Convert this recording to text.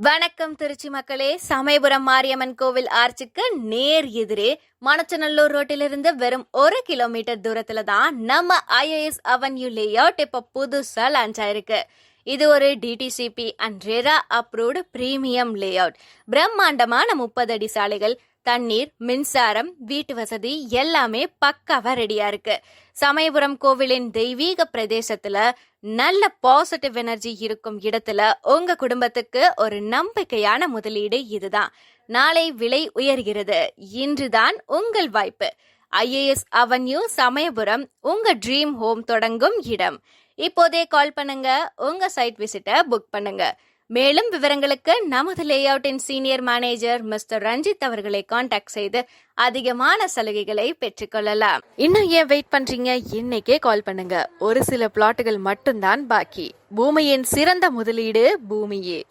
வணக்கம் திருச்சி மக்களே. சமயபுரம் மாரியம்மன் கோவில் ஆர்ச்சுக்கு நேர் எதிரே மணச்சநல்லூர் ரோட்டிலிருந்து வெறும் 1 கிலோமீட்டர் தூரத்துல தான் நம்ம ஐஏஎஸ் அவென்யூ லேஅவுட் இப்ப புதுசா லான்ச் ஆயிருக்கு. இது ஒரு DTCP and RERA approved premium layout. பிரம்மாண்டமான 30 அடி சாலைகள், தண்ணீர், மின்சாரம், வீட்டு வசதி எல்லாமே பக்காவா ரெடியா இருக்கு. சமயபுரம் கோவிலின் தெய்வீக பிரதேசத்துல நல்ல பாசிட்டிவ் எனர்ஜி இருக்கும் இடத்துல உங்க குடும்பத்துக்கு ஒரு நம்பிக்கையான முதலீடு இதுதான். நாளை விலை உயர்கிறது, இன்றுதான் உங்கள் வாய்ப்பு. ஐஏஎஸ் அவென்யூ சமயபுரம் உங்க ட்ரீம் ஹோம் தொடங்கும் இடம். இப்போதே கால் பண்ணுங்க, உங்க சைட் விசிட்டை புக் பண்ணுங்க. மேலும் விவரங்களுக்கு நமது லேஅவுட்டின் சீனியர் மேனேஜர் மிஸ்டர் ரஞ்சித் அவர்களை காண்டாக்ட் செய்து அதிகமான சலுகைகளை பெற்றுக்கொள்ளலாம். இன்னும் ஏன் வெயிட் பண்றீங்க? இன்னைக்கே கால் பண்ணுங்க. ஒரு சில பிளாட்டுகள் மட்டும்தான் பாக்கி. பூமியின் சிறந்த முதலீடு பூமியே.